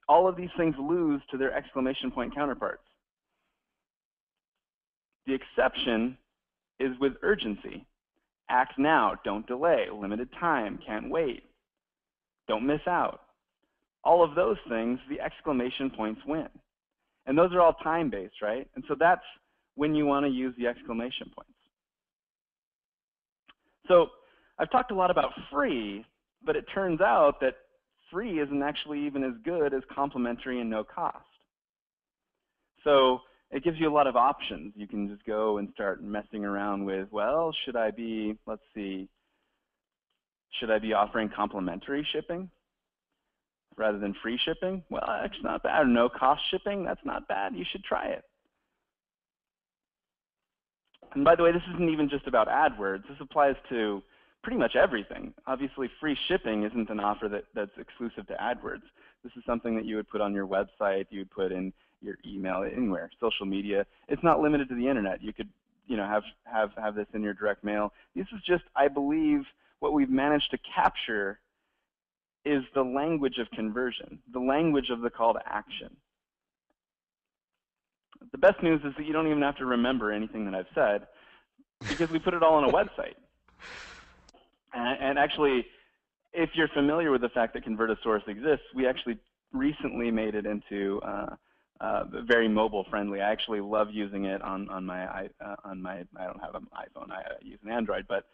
all of these things lose to their exclamation point counterparts. The exception is with urgency. Act now, don't delay, limited time, can't wait, don't miss out. All of those things, the exclamation points win. And those are all time-based, right? And so that's when you want to use the exclamation points. So I've talked a lot about free, but it turns out that free isn't actually even as good as complimentary and no cost. So it gives you a lot of options. You can just go and start messing around with, well, should I be, let's see, should I be offering complimentary shipping rather than free shipping? Well, that's not bad. Or no cost shipping, that's not bad. You should try it. And by the way, this isn't even just about AdWords. This applies to pretty much everything. Obviously, free shipping isn't an offer that's exclusive to AdWords. This is something that you would put on your website, you would put in your email, anywhere, social media. It's not limited to the internet. You could, you know, have this in your direct mail. This is just, I believe, what we've managed to capture is the language of conversion, the language of the call to action. The best news is that you don't even have to remember anything that I've said because we put it all on a website. And actually, if you're familiar with the fact that Convertosaurus exists, we actually recently made it into very mobile friendly. I actually love using it on my I don't have an iPhone, I use an Android, but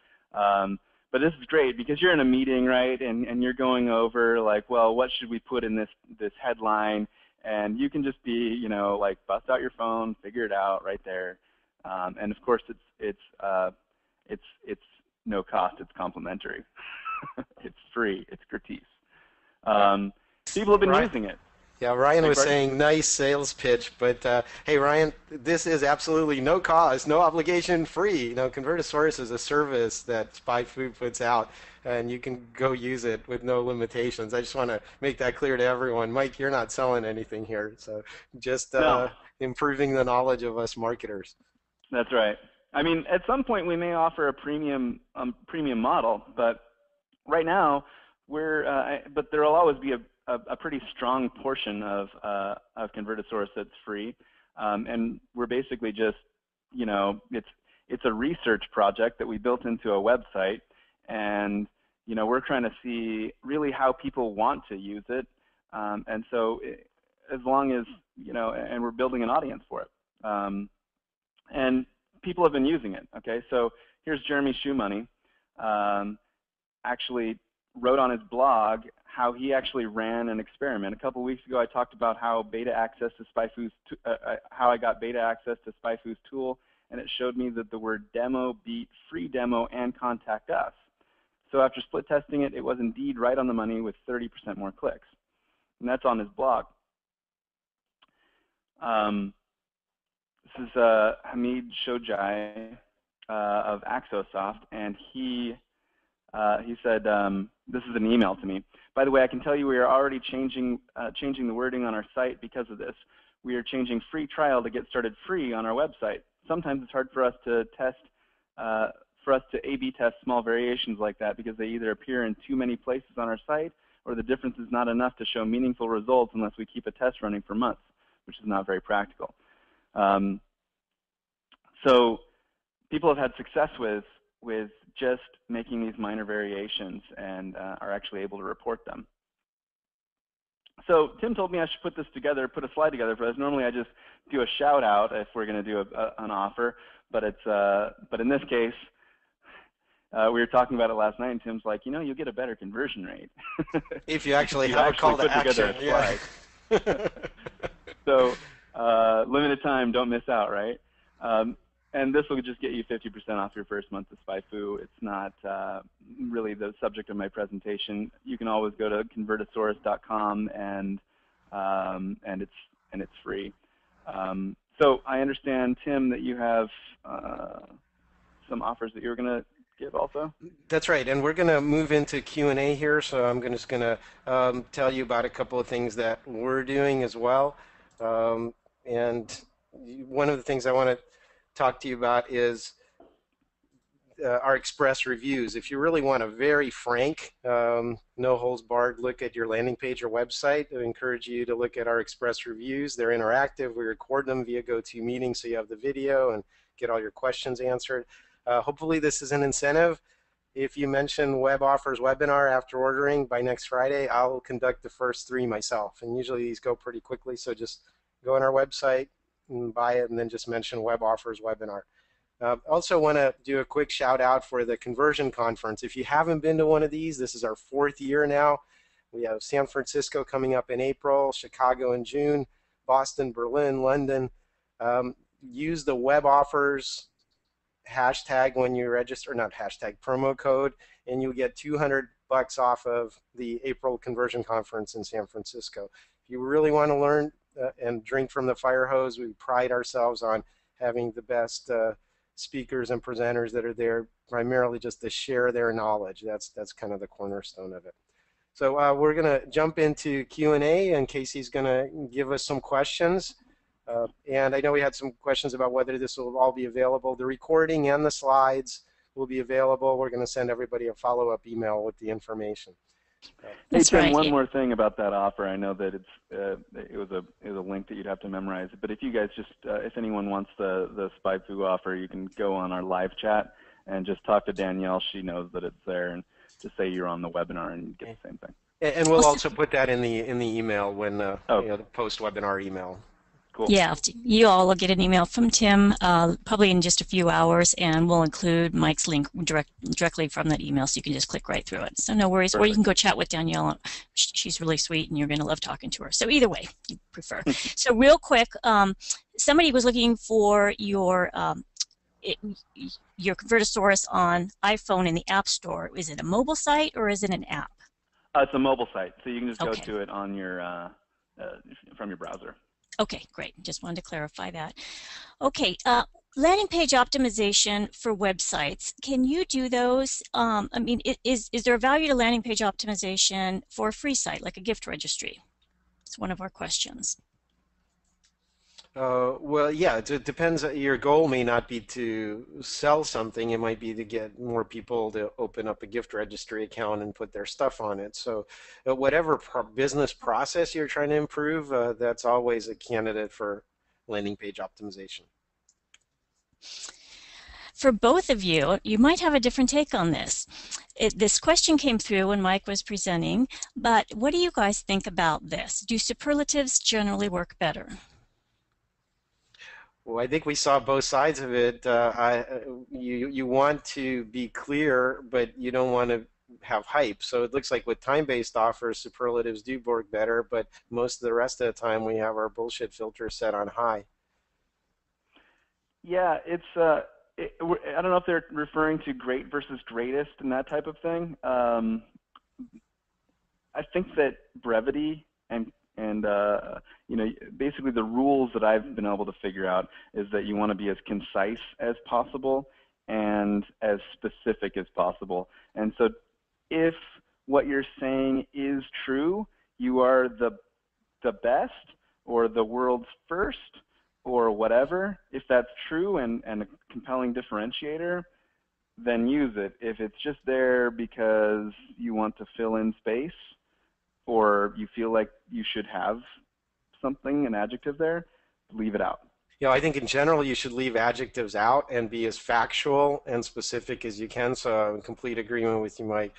this is great because you're in a meeting, right, and you're going over like, well, what should we put in this headline? And you can just be, you know, like bust out your phone, figure it out right there. And of course, it's no cost. It's complimentary. It's free. It's gratis. People have been using it.
Yeah, Ryan was saying nice sales pitch, but hey, Ryan, this is absolutely no cost, no obligation, free. You know, Convertosaurus is a service that Spy Food puts out, and you can go use it with no limitations. I just want to make that clear to everyone. Mike, you're not selling anything here, so just improving the knowledge of us marketers.
That's right. I mean, at some point we may offer a premium model, but right now but there will always be a pretty strong portion of Convertosaurus that's free, and we're basically just, you know, it's a research project that we built into a website, and you know, we're trying to see really how people want to use it, and so as long as, you know, and we're building an audience for it, and people have been using it. Okay, so here's Jeremy Shoemoney, actually wrote on his blog how he actually ran an experiment. A couple weeks ago, I talked about how beta access to SpyFu's, how I got beta access to SpyFu's tool, and it showed me that the word demo beat free demo and contact us. So after split testing it, it was indeed right on the money with 30% more clicks, and that's on his blog. This is Hamid Shojai of Axosoft, and he said, this is an email to me. By the way, I can tell you we are already changing the wording on our site because of this. We are changing free trial to get started free on our website. Sometimes it's hard for us to A/B test small variations like that because they either appear in too many places on our site or the difference is not enough to show meaningful results unless we keep a test running for months, which is not very practical. So people have had success with just making these minor variations and are actually able to report them. So Tim told me I should put this together, put a slide together for us. Normally I just do a shout out if we're going to do an offer, but in this case, we were talking about it last night, and Tim's like, you know, you'll get a better conversion rate
if you actually have a call to action. Yeah.
So limited time, don't miss out, right? And this will just get you 50% off your first month of SpyFu. It's not really the subject of my presentation. You can always go to convertosaurus.com and it's free. So I understand, Tim, that you have some offers that you're going to give also.
That's right, and we're going to move into Q&A here. So I'm just going to tell you about a couple of things that we're doing as well. And one of the things I want to talk to you about is our express reviews. If you really want a very frank, no holds barred look at your landing page or website, I encourage you to look at our express reviews. They're interactive. We record them via GoToMeeting, so you have the video and get all your questions answered. Hopefully this is an incentive. If you mention Web Offers webinar after ordering by next Friday, I'll conduct the first 3 myself, and usually these go pretty quickly, so just go on our website and buy it, and then just mention Web Offers webinar. Also want to do a quick shout out for the Conversion Conference. If you haven't been to one of these, this is our 4th year now. We have San Francisco coming up in April, Chicago in June, Boston, Berlin, London. Use the web offers hashtag when you register, not hashtag, promo code, and you'll get $200 off of the April conversion conference in San Francisco. If you really want to learn and drink from the fire hose, we pride ourselves on having the best speakers and presenters that are there primarily just to share their knowledge. That's kind of the cornerstone of it. So we're going to jump into Q&A, and Casey's going to give us some questions. And I know we had some questions about whether this will all be available. The recording and the slides will be available. We're going to send everybody a follow-up email with the information.
Hey, Tim, one more thing about that offer. I know that it was a link that you'd have to memorize. But if you guys just, if anyone wants the SpyFu offer, you can go on our live chat and just talk to Danielle. She knows that it's there, and just say you're on the webinar and you get the same thing.
And we'll also put that in the email when the post-webinar email.
Cool.
Yeah, you all will get an email from Tim probably in just a few hours, and we'll include Mike's link directly from that email, so you can just click right through it. So no worries.
Perfect.
Or you can go chat with Danielle. She's really sweet, and you're going to love talking to her. So either way, you prefer. So real quick, somebody was looking for your Convertosaurus on iPhone in the App Store. Is it a mobile site or is it an app?
It's a mobile site, so you can just go to it on your from your browser. Okay,
great. Just wanted to clarify that. Okay, landing page optimization for websites. Can you do those? I mean, is there a value to landing page optimization for a free site like a gift registry? It's one of our questions.
Well, yeah, it depends. Your goal may not be to sell something. It might be to get more people to open up a gift registry account and put their stuff on it. So whatever business process you're trying to improve, that's always a candidate for landing page optimization.
For both of you, you might have a different take on this. This question came through when Mike was presenting, but what do you guys think about this? Do superlatives generally work better?
Well, I think we saw both sides of it. You want to be clear, but you don't want to have hype. So it looks like with time-based offers, superlatives do work better, but most of the rest of the time we have our bullshit filter set on high.
Yeah, I don't know if they're referring to great versus greatest and that type of thing. I think that brevity and basically the rules that I've been able to figure out is that you want to be as concise as possible and as specific as possible. And so if what you're saying is true, you are the best or the world's first or whatever. If that's true and a compelling differentiator, then use it. If it's just there because you want to fill in space, or you feel like you should have something, an adjective there, leave it out.
I think in general you should leave adjectives out and be as factual and specific as you can. So I'm in complete agreement with you, Mike.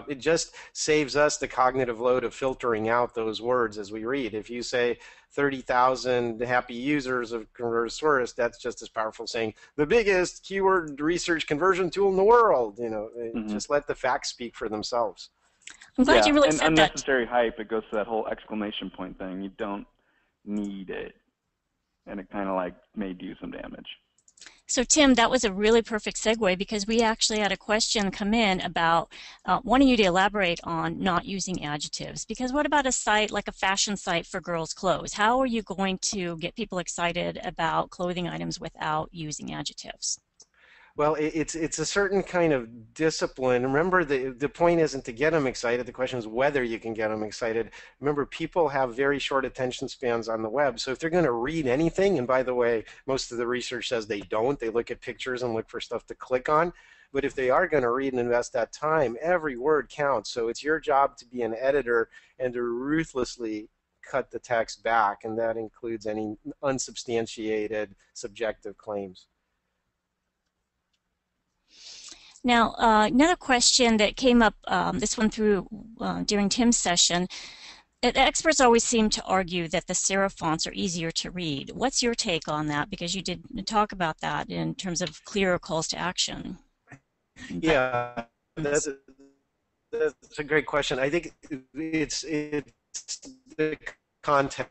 It just saves us the cognitive load of filtering out those words as we read. If you say 30,000 happy users of Convertosaurus, that's just as powerful saying the biggest keyword research conversion tool in the world. Just let the facts speak for themselves.
I'm glad you really
and
said
unnecessary hype, it goes to that whole exclamation point thing. You don't need it. And it kind of like may do some damage.
So Tim, that was a really perfect segue because we actually had a question come in about wanting you to elaborate on not using adjectives. Because what about a site like a fashion site for girls' clothes? How are you going to get people excited about clothing items without using adjectives?
Well, it's a certain kind of discipline. Remember, the point isn't to get them excited. The question is whether you can get them excited. Remember, people have very short attention spans on the web. So if they're going to read anything, and by the way, most of the research says they don't. They look at pictures and look for stuff to click on. But if they are going to read and invest that time, every word counts. So it's your job to be an editor and to ruthlessly cut the text back, and that includes any unsubstantiated subjective claims.
Now, another question that came up, this one through during Tim's session, experts always seem to argue that the serif fonts are easier to read. What's your take on that? Because you did talk about that in terms of clearer calls to action.
Yeah, that's a great question. I think it's the context.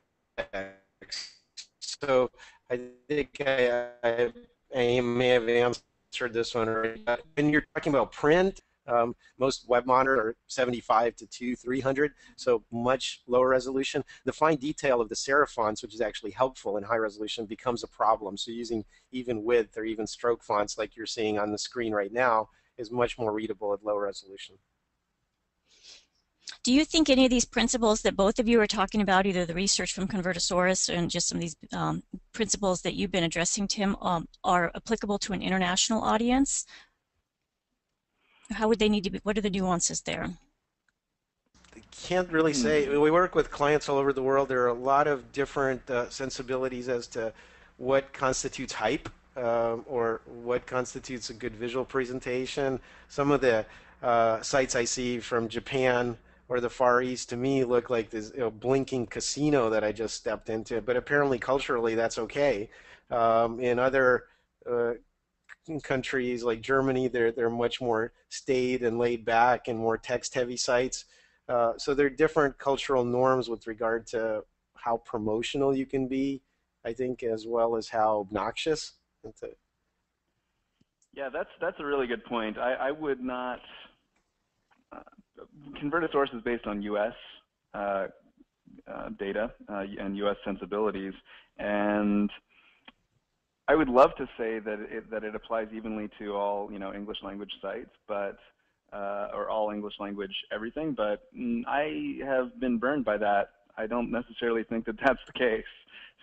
So I think I may have answered this one already. When you're talking about print, most web monitors are 75 to 300, so much lower resolution. The fine detail of the serif fonts, which is actually helpful in high resolution, becomes a problem. So using even width or even stroke fonts like you're seeing on the screen right now is much more readable at low resolution.
Do you think any of these principles that both of you are talking about, either the research from Convertosaurus and just some of these principles that you've been addressing, Tim, are applicable to an international audience? How would they need to be? What are the nuances there?
Can't really say. We work with clients all over the world. There are a lot of different sensibilities as to what constitutes hype or what constitutes a good visual presentation. Some of the sites I see from Japan or the Far East to me look like this blinking casino that I just stepped into, but apparently culturally that's okay. In other countries like Germany, they're much more staid and laid back and more text-heavy sites. So there are different cultural norms with regard to how promotional you can be, I think, as well as how obnoxious.
Yeah, that's a really good point. I would not. Convertosaurus is based on U.S. Data and U.S. sensibilities, and I would love to say that it applies evenly to all English language sites, but or all English language everything. But I have been burned by that. I don't necessarily think that that's the case.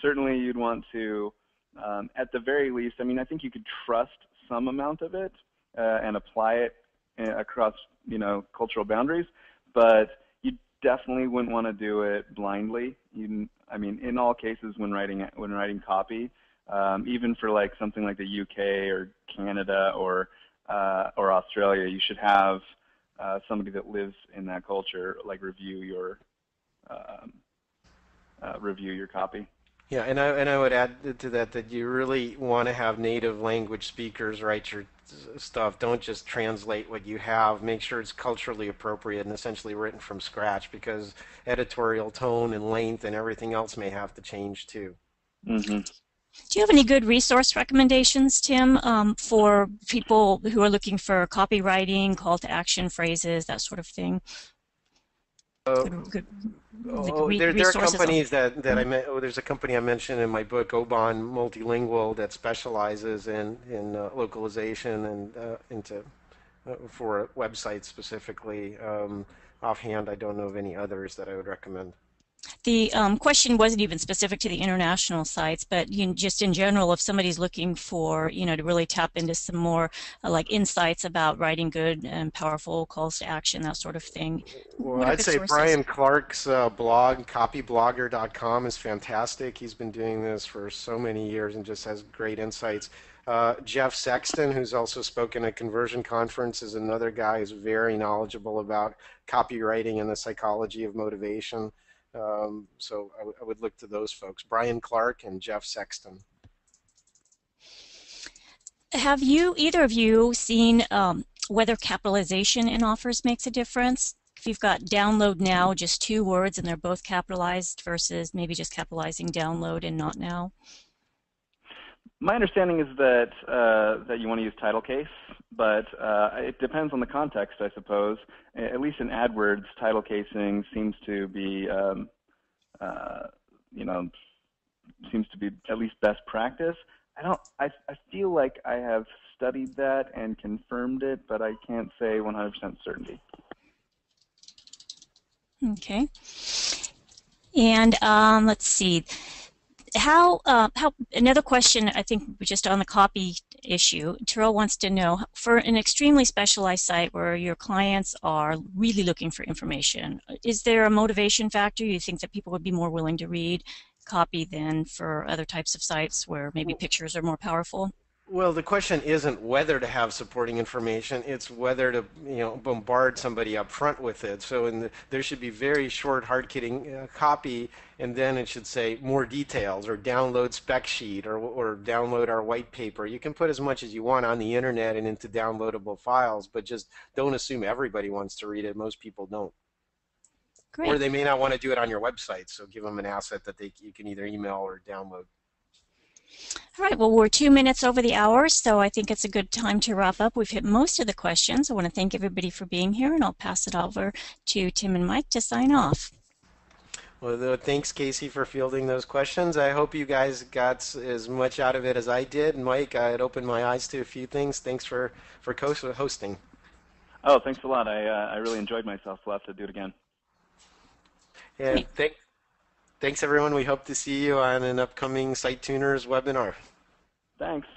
Certainly, you'd want to, at the very least. I mean, I think you could trust some amount of it and apply it across cultural boundaries, but you definitely wouldn't want to do it blindly. I mean, in all cases, when writing copy, even for like something like the UK or Canada or Australia, you should have somebody that lives in that culture like review your copy.
Yeah, and I would add to that you really want to have native language speakers write your stuff. Don't just translate what you have. Make sure it's culturally appropriate and essentially written from scratch, because editorial tone and length and everything else may have to change too.
Mm-hmm.
Do you have any good resource recommendations, Tim, for people who are looking for copywriting, call to action phrases, that sort of thing? Good
There are companies that I met. Oh, there's a company I mentioned in my book, Oban Multilingual, that specializes in localization and for websites specifically. Offhand, I don't know of any others that I would recommend.
The question wasn't even specific to the international sites, but just in general, if somebody's looking for, to really tap into some more like insights about writing good and powerful calls to action, that sort of thing.
Well, I'd say
sources?
Brian Clark's blog, copyblogger.com, is fantastic. He's been doing this for so many years and just has great insights. Jeff Sexton, who's also spoken at Conversion Conference, is another guy who's very knowledgeable about copywriting and the psychology of motivation. So I would look to those folks, Brian Clark and Jeff Sexton.
Have either of you seen whether capitalization in offers makes a difference? If you've got download now, just 2 words, and they're both capitalized versus maybe just capitalizing download and not now?
My understanding is that that you want to use title case, but it depends on the context, I suppose. At least in AdWords, title casing seems to be, seems to be at least best practice. I feel like I have studied that and confirmed it, but I can't say 100% certainty.
Okay. And let's see. How another question, I think just on the copy issue, Terrell wants to know, for an extremely specialized site where your clients are really looking for information, is there a motivation factor? You think that people would be more willing to read copy than for other types of sites where maybe pictures are more powerful?
Well, the question isn't whether to have supporting information, it's whether to, bombard somebody up front with it. So there should be very short, hard-hitting copy, and then it should say more details, or download spec sheet, or download our white paper. You can put as much as you want on the internet and into downloadable files, but just don't assume everybody wants to read it. Most people don't.
Great.
Or they may not want to do it on your website, so give them an asset that you can either email or download.
All right, well, we're 2 minutes over the hour, so I think it's a good time to wrap up. We've hit most of the questions. I want to thank everybody for being here, and I'll pass it over to Tim and Mike to sign off.
Well, thanks, Casey, for fielding those questions. I hope you guys got as much out of it as I did. Mike, it opened my eyes to a few things. Thanks for co-hosting.
Oh, thanks a lot. I really enjoyed myself. We'll have to do it again.
And thanks, everyone. We hope to see you on an upcoming Site Tuners webinar.
Thanks.